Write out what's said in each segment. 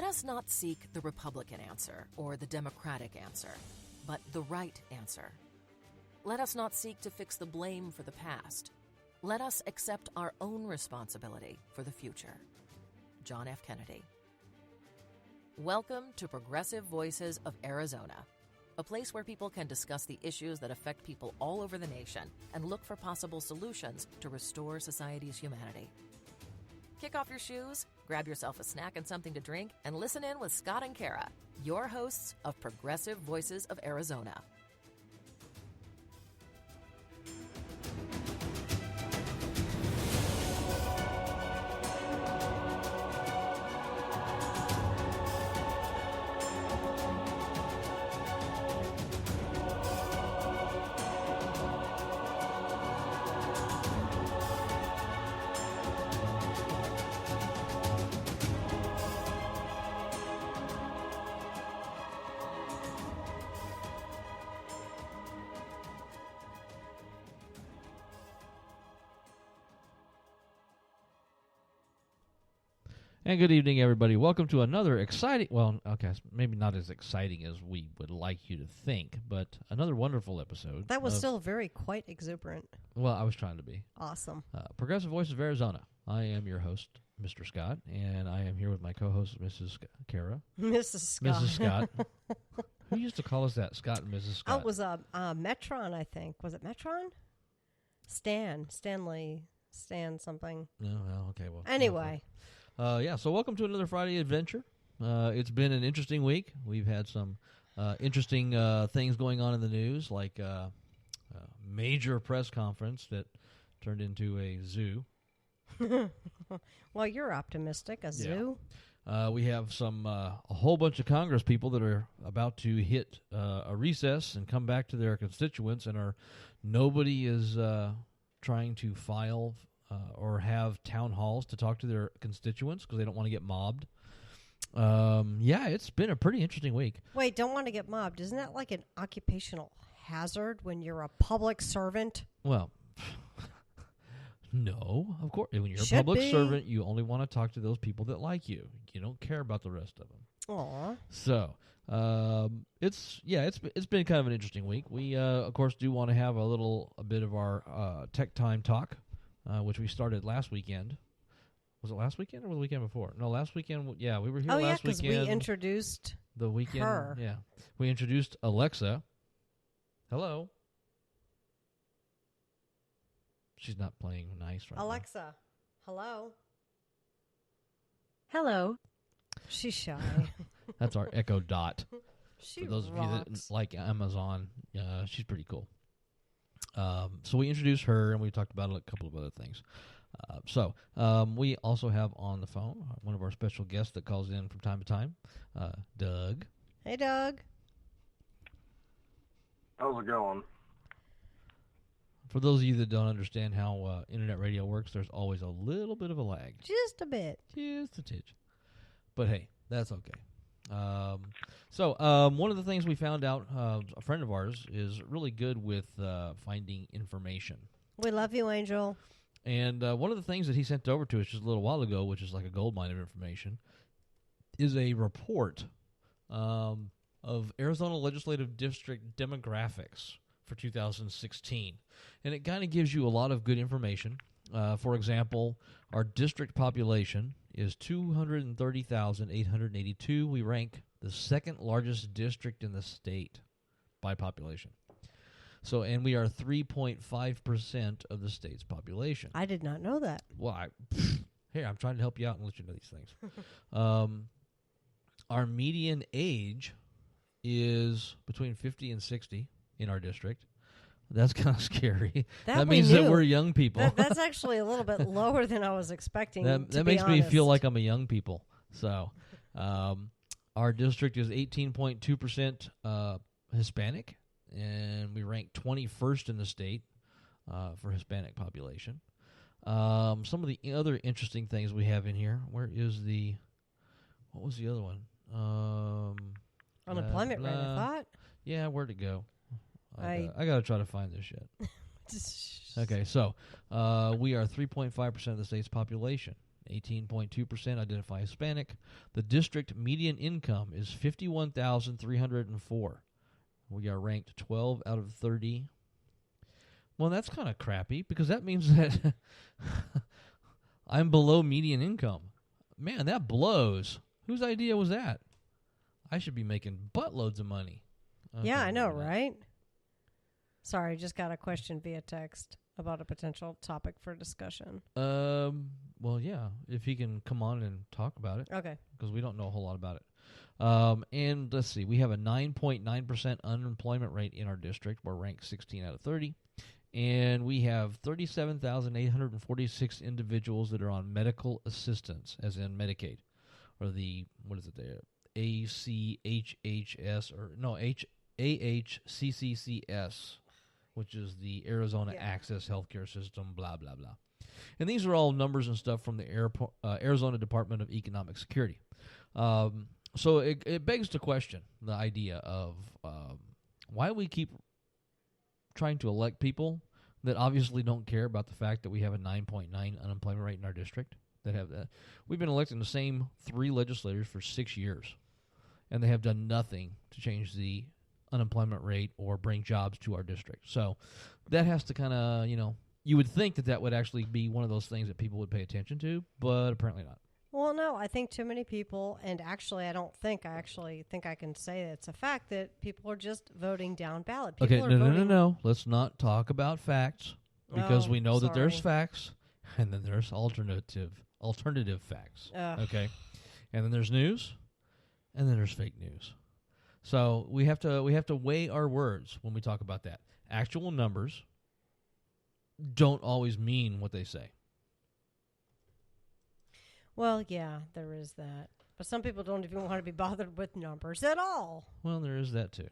Let us not seek the Republican answer or the Democratic answer, but the right answer. Let us not seek to fix the blame for the past. Let us accept our own responsibility for the future. John F. Kennedy. Welcome to Progressive Voices of Arizona, a place where people can discuss the issues that affect people all over the nation and look for possible solutions to restore society's humanity. Kick off your shoes, grab yourself a snack and something to drink, and listen in with Scott and Kara, your hosts of Progressive Voices of Arizona. And good evening, everybody. Welcome to another exciting, maybe not as exciting as we would like you to think, but another wonderful episode. That was still very quite exuberant. Well, I was trying to be. Awesome. Progressive Voices of Arizona. I am your host, Mr. Scott, and I am here with my co-host, Mrs. Kara. Mrs. Scott. Mrs. Scott. Who used to call us that? Scott and Mrs. Scott. Oh, it was Metron, I think. Was it Metron? Stanley, Stan something. No, well, okay. Well, anyway. So welcome to another Friday adventure. It's been an interesting week. We've had some interesting things going on in the news, like a major press conference that turned into a zoo. Well, you're optimistic. A zoo? We have a whole bunch of Congress people that are about to hit a recess and come back to their constituents, and nobody is trying to file or have town halls to talk to their constituents because they don't want to get mobbed. It's been a pretty interesting week. Wait, don't want to get mobbed. Isn't that like an occupational hazard when you're a public servant? Well, no, of course. When you're a public servant, you only want to talk to those people that like you. You don't care about the rest of them. Aw. So, it's been kind of an interesting week. We, of course, do want to have a bit of our tech time talk. Which we started last weekend. Was it last weekend or the weekend before? No, last weekend. Yeah, we were here last weekend. because we introduced the weekend. Her. Yeah, we introduced Alexa. Hello. She's not playing nice right Alexa, hello. Hello. She's shy. That's our Echo Dot. She For those rocks. of you that like Amazon, she's pretty cool. So we introduced her, and we talked about a couple of other things. We also have on the phone one of our special guests that calls in from time to time, Doug. Hey, Doug. How's it going? For those of you that don't understand how internet radio works, there's always a little bit of a lag. Just a bit. Just a titch. But hey, that's okay. One of the things we found out, a friend of ours is really good with finding information. We love you, Angel. And one of the things that he sent over to us just a little while ago, which is like a goldmine of information, is a report of Arizona Legislative District demographics for 2016. And it kind of gives you a lot of good information. For example, our district population is 230,882. We rank the second largest district in the state by population. So, and we are 3.5% of the state's population. I did not know that. Well, I'm trying to help you out and let you know these things. Our median age is between 50 and 60 in our district. That's kind of scary. That means that we're young people. That's actually a little bit lower than I was expecting. That makes me feel like I'm a young people. So, our district is 18.2% Hispanic, and we rank 21st in the state for Hispanic population. Some of the other interesting things we have in here. What was the other one? Unemployment rate, I thought. Yeah, where'd it go? I got to try to find this shit. Okay, so we are 3.5% of the state's population. 18.2% identify Hispanic. The district median income is $51,304. We are ranked 12 out of 30. Well, that's kind of crappy because that means that I'm below median income. Man, that blows. Whose idea was that? I should be making buttloads of money. Yeah, I know, right? Sorry, just got a question via text about a potential topic for discussion. Well, yeah, if he can come on and talk about it. Okay. Because we don't know a whole lot about it. And let's see, we have a 9.9% unemployment rate in our district. We're ranked 16 out of 30. And we have 37,846 individuals that are on medical assistance, as in Medicaid, or the, what is it there? ACHHS, or no, AHCCCS, which is the Arizona Access Healthcare System, blah, blah, blah. And these are all numbers and stuff from the Arizona Department of Economic Security. So it begs to question the idea of why we keep trying to elect people that obviously don't care about the fact that we have a 9.9 unemployment rate in our district. That have that. We've been electing the same 3 legislators for 6 years, and they have done nothing to change the unemployment rate or bring jobs to our district. So that has to kind of, you would think that would actually be one of those things that people would pay attention to, but apparently not. Well, no, I think too many people, and actually I actually think I can say it's a fact that people are just voting down ballot. People No. Let's not talk about facts, because we know that there's facts, and then there's alternative facts. Okay? And then there's news, and then there's fake news. So we have to weigh our words when we talk about that. Actual numbers don't always mean what they say. Well, yeah, there is that. But some people don't even want to be bothered with numbers at all. Well, there is that too.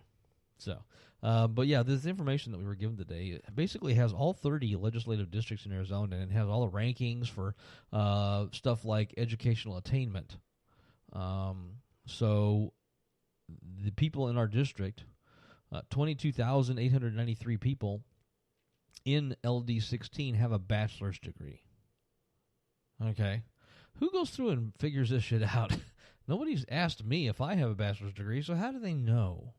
So, but yeah, this information that we were given today basically has all 30 legislative districts in Arizona, and it has all the rankings for stuff like educational attainment. So the people in our district, 22,893 people in LD16 have a bachelor's degree. Okay. Who goes through and figures this shit out? Nobody's asked me if I have a bachelor's degree, so how do they know?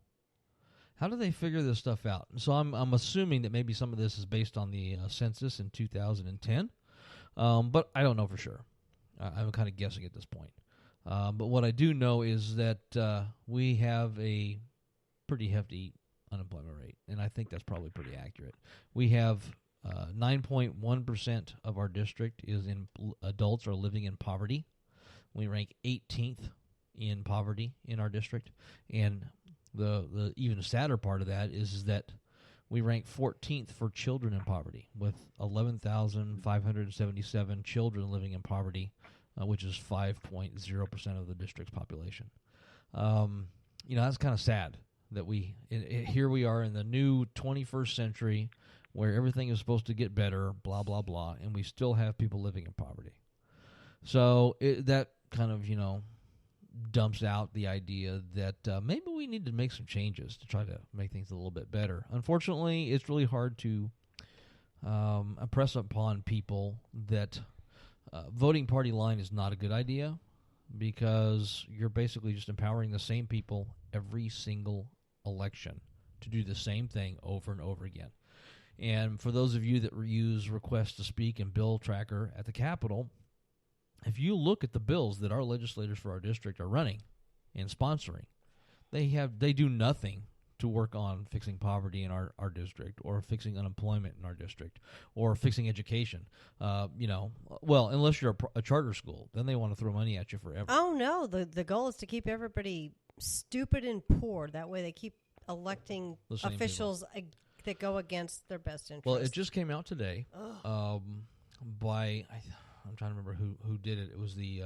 How do they figure this stuff out? So I'm assuming that maybe some of this is based on the census in 2010, but I don't know for sure. I'm kind of guessing at this point. But what I do know is that we have a pretty hefty unemployment rate, and I think that's probably pretty accurate. We have 9.1% of our district is in adults are living in poverty. We rank 18th in poverty in our district, and the even sadder part of that is that we rank 14th for children in poverty, with 11,577 children living in poverty, which is 5.0% of the district's population. That's kind of sad that here we are in the new 21st century, where everything is supposed to get better, blah, blah, blah, and we still have people living in poverty. So that kind of, dumps out the idea that maybe we need to make some changes to try to make things a little bit better. Unfortunately, it's really hard to impress upon people that voting party line is not a good idea, because you're basically just empowering the same people every single election to do the same thing over and over again. And for those of you that use Request to Speak and Bill Tracker at the Capitol, if you look at the bills that our legislators for our district are running and sponsoring, they do nothing to work on fixing poverty in our district, or fixing unemployment in our district, or fixing education. Unless you're a charter school, then they want to throw money at you forever. Oh, no. The goal is to keep everybody stupid and poor. That way they keep electing officials that go against their best interest. Well, it just came out today by, I'm trying to remember who did it. It was the...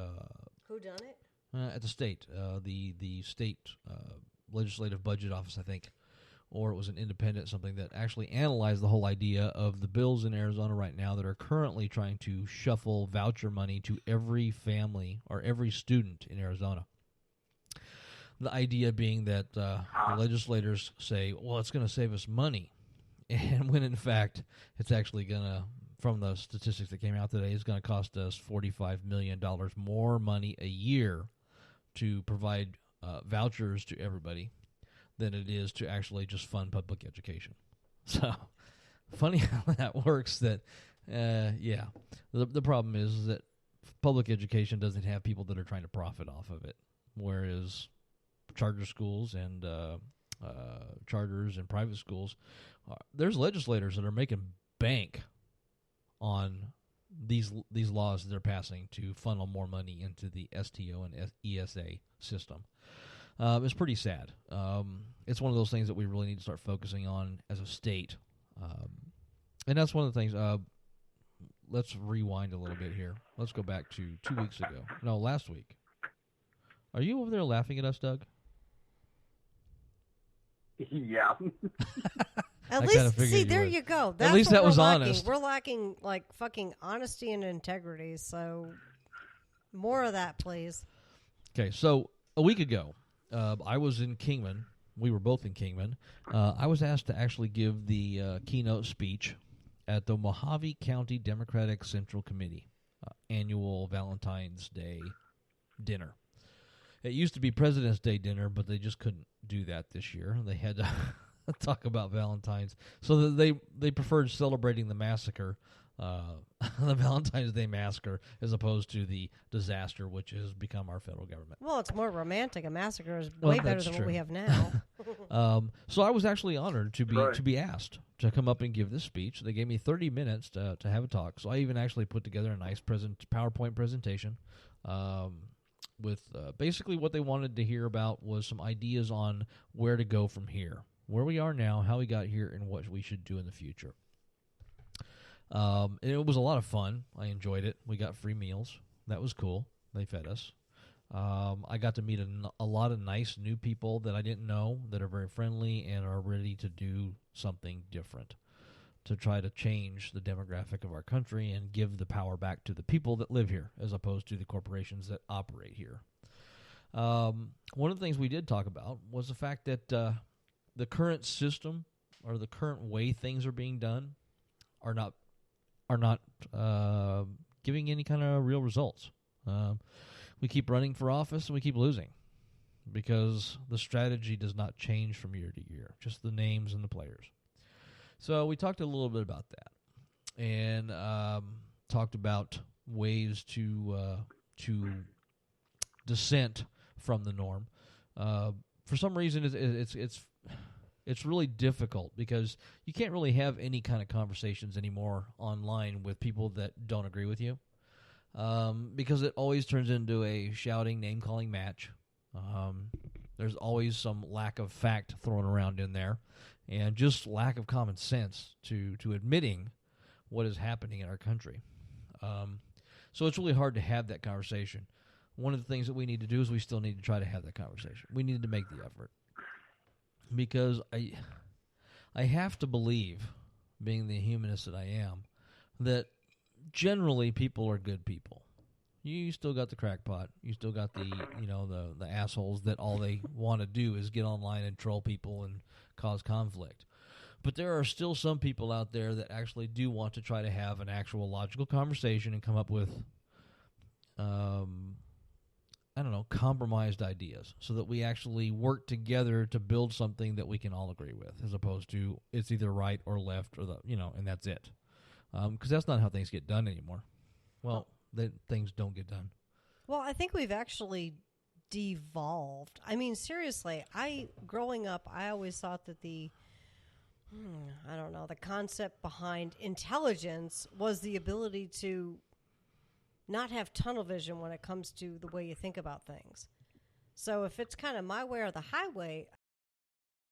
Who done it? At the state. The state legislative budget office, I think. Or it was an independent something that actually analyzed the whole idea of the bills in Arizona right now that are currently trying to shuffle voucher money to every family or every student in Arizona. The idea being that the legislators say, well, it's going to save us money. And when in fact, it's actually going to from the statistics that came out today, is going to cost us $45 million more money a year to provide vouchers to everybody than it is to actually just fund public education. So, funny how that works. That, the problem is that public education doesn't have people that are trying to profit off of it, whereas charter schools and charters and private schools, there's legislators that are making bank on these laws that they're passing to funnel more money into the STO and ESA system. It's pretty sad. It's one of those things that we really need to start focusing on as a state. And that's one of the things. Let's rewind a little bit here. Let's go back to 2 weeks ago. No, last week. Are you over there laughing at us, Doug? Yeah. At least, see, there you go. That's at least that was lacking. honest. We're lacking, like, fucking honesty and integrity, so more of that, please. Okay, so a week ago, I was in Kingman. We were both in Kingman. I was asked to actually give the keynote speech at the Mojave County Democratic Central Committee annual Valentine's Day dinner. It used to be President's Day dinner, but they just couldn't do that this year. They had to talk about Valentine's. So that they preferred celebrating the massacre, the Valentine's Day massacre, as opposed to the disaster which has become our federal government. Well, it's more romantic. A massacre is way better than what we have now. So I was actually honored to be asked to come up and give this speech. They gave me 30 minutes to have a talk. So I even actually put together a nice PowerPoint presentation with basically what they wanted to hear about was some ideas on where to go from here, where we are now, how we got here, and what we should do in the future. And it was a lot of fun. I enjoyed it. We got free meals. That was cool. They fed us. I got to meet a lot of nice new people that I didn't know that are very friendly and are ready to do something different to try to change the demographic of our country and give the power back to the people that live here as opposed to the corporations that operate here. One of the things we did talk about was the fact that the current system or the current way things are being done are not giving any kind of real results. We keep running for office and we keep losing because the strategy does not change from year to year, just the names and the players. So we talked a little bit about that and talked about ways to dissent from the norm. For some reason, it's really difficult because you can't really have any kind of conversations anymore online with people that don't agree with you because it always turns into a shouting, name-calling match. There's always some lack of fact thrown around in there and just lack of common sense to admitting what is happening in our country. So it's really hard to have that conversation. One of the things that we need to do is we still need to try to have that conversation. We need to make the effort. Because I have to believe, being the humanist that I am, that generally people are good people. You still got the crackpot. You still got the assholes that all they want to do is get online and troll people and cause conflict. But there are still some people out there that actually do want to try to have an actual logical conversation and come up with compromised ideas so that we actually work together to build something that we can all agree with, as opposed to it's either right or left or and that's it. Because that's not how things get done anymore. Well, things don't get done. Well, I think we've actually devolved. I mean, seriously, growing up, I always thought that the concept behind intelligence was the ability to not have tunnel vision when it comes to the way you think about things. So if it's kind of my way or the highway,